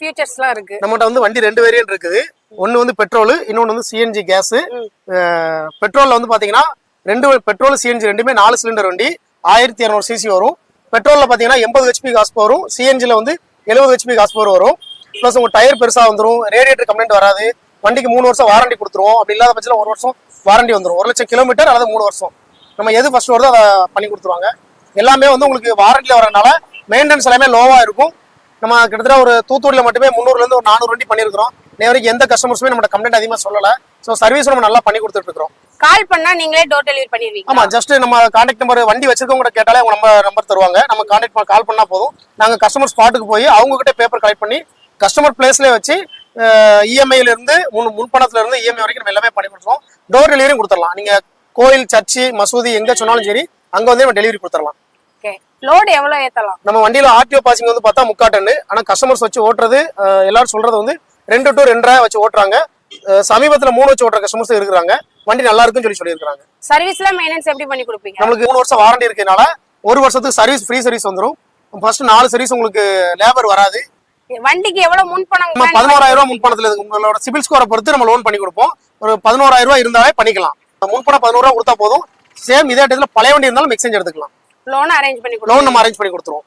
ஃபியூச்சர்ஸ்லாம் இருக்கு. நம்மகிட்ட வந்து வண்டி 2 வேரியன்ட் இருக்குது. ஒன்னு வந்து பெட்ரோல், இன்னொன்னு வந்து சிஎன்ஜி கேஸ். பெட்ரோல்ல வந்து பாத்தீங்கன்னா பெட்ரோல் சிஎன்ஜி ரெண்டுமே 4 சிலிண்டர் வண்டி 1200 சிசி வரும். பெட்ரோல்ல பாத்தீங்கன்னா 80 ஹெச்பி காஸ் பவர் வரும். சிஎன்ஜில வந்து 70 ஹெச்பி காஸ் பவர் வரும். பிளஸ் உங்க டயர் பெருசா வந்துடும், ரேடியேட்டர் கம்ப்ளைண்ட் வராது, வண்டிக்கு 3 வருஷம் வாரண்டி கொடுத்துருவோம். அப்படி இல்லாத பட்சத்தில் 1 வருஷம் வாரண்டி வந்துடும். 1 லட்சம் கிலோமீட்டர் அல்லது 3 வருஷம் நம்ம எது ஃபர்ஸ்ட் வருதோ அதை பண்ணி கொடுத்துருவாங்க. எல்லாமே வந்து உங்களுக்கு வாரண்டியில் வரனால மெயின்டெனன்ஸ் எல்லாமே லோவா இருக்கும். நம்ம கிட்டத்தட்ட ஒரு தூத்துக்குடியில் மட்டுமே 300லேருந்து ஒரு 400 வண்டி பண்ணியிருக்கிறோம். வரைக்கும் எந்த கஸ்டமர்ஸுமே நம்ம கம்ப்ளைண்ட் அதிகமாக சொல்லலை. ஸோ சர்வீஸ் நம்ம நல்லா பண்ணி கொடுத்துட்டு இருக்கோம். கால் பண்ணா நீங்களே டோர் டெலிவரி பண்ணிடுவீங்க? ஆமா, ஜஸ்ட் நம்ம கான்டாக்ட் நம்பர் வண்டி வச்சிருக்கவங்க கேட்டாலே அவங்க நம்பர் தருவாங்க. நம்ம கான்டாக்ட் கால் பண்ணா போதும். நாங்கள் கஸ்டமர் ஸ்பாட்டுக்கு போய் அவங்க கிட்ட பேப்பர் கலெக்ட் பண்ணி கஸ்டமர் பிளேஸ்லேயே வச்சு இஎம்ஐல இருந்து முன்பணத்துல இருந்து இஎம்ஐ வரைக்கும் நம்ம எல்லாமே பண்ணி கொடுத்துருவோம். டோர் டெலிவரியும் கொடுத்துடலாம். நீங்க கோயில், சர்ச்சு, மசூதி எங்க சொன்னாலும் சரி அங்க வந்து நம்ம டெலிவரி கொடுத்துடலாம். லோடு எவ்வளவு ஏத்தலாம்? நம்ம வண்டியில ஆர்டிஓ பாசிங் வந்து பார்த்தா 3/4 டன். ஆனா கஸ்டமர்ஸ் வச்சு ஓட்டுறது எல்லாரும் சொல்றது வந்து 2 to 2.5 வச்சு ஓட்டுறாங்க. சமீபத்துல 3 வச்சு ஓட்டுற கஸ்டமர்ஸ் இருக்கிறாங்க. வண்டி நல்லா இருக்குன்னு சொல்லியிருக்காங்க. சர்வீஸ்ல மெயின்டெனன்ஸ் எப்படி பண்ணி கொடுப்பீங்க? நமக்கு 3 வருஷம் வாரண்டி இருக்கனால 1 வருஷத்துக்கு சர்வீஸ் ஃப்ரீ சர்வீஸ் வந்துடும். ஃபர்ஸ்ட் 4 சர்வீஸ் உங்களுக்கு லேபர் வராது. வண்டிக்கு எவ்வளவு முன்பணம்? 11,000 ரூபாய் முன்பணத்துல இருக்கு. உங்களோட சிபில் ஸ்கோரை பொறுத்து நம்ம லோன் பண்ணி கொடுப்போம். ஒரு 11,000 ரூபாய் இருந்தாலே பண்ணிக்கலாம். முன்பணம் 11 ரூபாய் கொடுத்தா போதும். சேம் இதே இடத்துல பழைய வண்டி இருந்தாலும் எக்ஸ்சேஞ்ச் எடுத்துக்கலாம். லோன் அரேஞ்ச் பண்ணி லோன் நம்ம அரேஞ்ச் பண்ணி கொடுத்துருவோம்.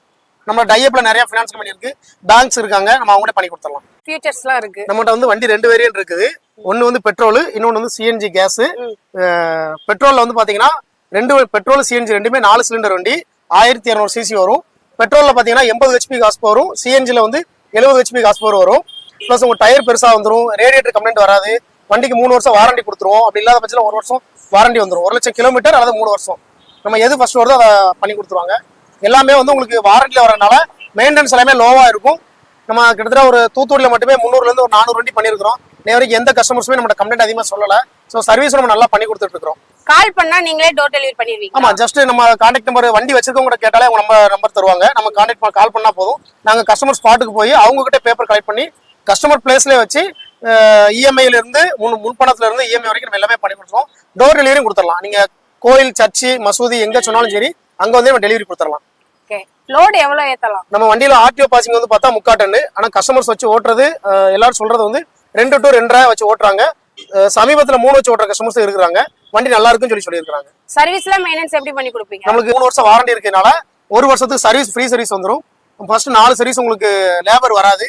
நம்ம டைப்ல நிறைய ஃபைனான்ஸ் கம்பெனி இருக்கு, பேங்க்ஸ் இருக்காங்க, நம்ம அவங்களே பண்ணி கொடுத்துடலாம். ஃபியூச்சர்ஸ்லாம் இருக்கு. நம்மகிட்ட வந்து வண்டி 2 வேரியன்ட் இருக்குது. ஒன்னு வந்து பெட்ரோல், இன்னொன்னு வந்து சிஎன்ஜி கேஸ். பெட்ரோல்ல வந்து பாத்தீங்கன்னா பெட்ரோல் சிஎன்ஜி ரெண்டுமே 4 சிலிண்டர் வண்டி 1200 சிசி வரும். பெட்ரோல்ல பாத்தீங்கன்னா 80 ஹெச்பி காஸ் பவர் வரும். சிஎன்ஜில வந்து 70 ஹெச்பி காஸ் பவர் வரும். பிளஸ் உங்க டயர் பெருசா வந்துடும், ரேடியேட்டர் கம்ப்ளைண்ட் வராது, வண்டிக்கு 3 வருஷம் வாரண்டி கொடுத்துருவோம். அப்படி இல்லாத பட்சத்தில் 1 வருஷம் வாரண்டி வந்துடும். 1 லட்சம் கிலோமீட்டர் அல்லது 3 வருஷம் நம்ம எது ஃபர்ஸ்ட் வருதோ அதை பண்ணி கொடுத்துருவாங்க. எல்லாமே வந்து உங்களுக்கு வாரண்டியில் வரனால மெயின்டெனன்ஸ் எல்லாமே லோவா இருக்கும். நம்ம கிட்டத்தட்ட ஒரு தூத்துக்குடியில் மட்டுமே 300லேருந்து ஒரு 400 வண்டி பண்ணியிருக்கிறோம். வரைக்கும் எந்த கஸ்டமர்ஸுமே நம்ம கம்ப்ளைண்ட் அதிகமாக சொல்லலை. ஸோ சர்வீஸ் நம்ம நல்லா பண்ணி கொடுத்துட்டு இருக்கோம். கால் பண்ணா நீங்களே டோர் டெலிவரி பண்ணிடுவீங்க? ஆமா, ஜஸ்ட் நம்ம கான்டாக்ட் நம்பர் வண்டி வச்சிருக்கவங்க கேட்டாலே அவங்க நம்பர் தருவாங்க. நம்ம கான்டாக்ட் கால் பண்ணா போதும். நாங்கள் கஸ்டமர் ஸ்பாட்டுக்கு போய் அவங்க கிட்ட பேப்பர் கலெக்ட் பண்ணி கஸ்டமர் பிளேஸ்லேயே வச்சு இஎம்ஐல இருந்து முன்பணத்துல இருந்து இஎம்ஐ வரைக்கும் நம்ம எல்லாமே பண்ணி கொடுத்துருவோம். டோர் டெலிவரியும் கொடுத்துடலாம். நீங்க கோயில், சர்ச்சு, மசூதி எங்க சொன்னாலும் சரி அங்க வந்து நம்ம டெலிவரி கொடுத்துடலாம். லோடு எவ்வளவு ஏத்தலாம்? நம்ம வண்டியில ஆர்டிஓ பாசிங் வந்து பார்த்தா 3/4 டன். ஆனா கஸ்டமர்ஸ் வச்சு ஓட்டுறது எல்லாரும் சொல்றது வந்து 2 to 2.5 வச்சு ஓட்டுறாங்க. சமீபத்துல 3 வச்சு ஓட்டுற கஸ்டமர்ஸ் இருக்கிறாங்க. வண்டி நல்லா இருக்குன்னு சொல்லியிருக்காங்க. சர்வீஸ்ல மெயின்டெனன்ஸ் எப்படி பண்ணி கொடுப்பீங்க? நமக்கு 3 வருஷம் வாரண்டி இருக்கனால 1 வருஷத்துக்கு சர்வீஸ் ஃப்ரீ சர்வீஸ் வந்துடும். ஃபர்ஸ்ட் 4 சர்வீஸ் உங்களுக்கு லேபர் வராது.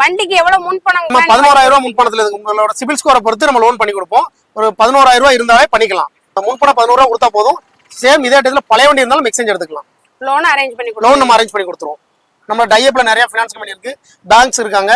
வண்டிக்கு எவ்வளவு முன்பணம்? 11,000 ரூபாய் முன்பணத்துல இருக்கு. உங்களோட சிபில் ஸ்கோரை பொறுத்து நம்ம லோன் பண்ணி கொடுப்போம். ஒரு 11,000 ரூபாய் இருந்தாலே பண்ணிக்கலாம். முன்பணம் 11 ரூபாய் கொடுத்தா போதும். சேம் இதே இடத்துல பழைய வண்டி இருந்தாலும் எக்ஸ்சேஞ்ச் எடுத்துக்கலாம். லோன் அரேஞ்ச் பண்ணி லோன் நம்ம அரேஞ்ச் பண்ணி கொடுத்துருவோம். நம்ம டைப்ல நிறைய ஃபைனான்ஸ் கம்பெனி இருக்கு, பேங்க்ஸ் இருக்காங்க.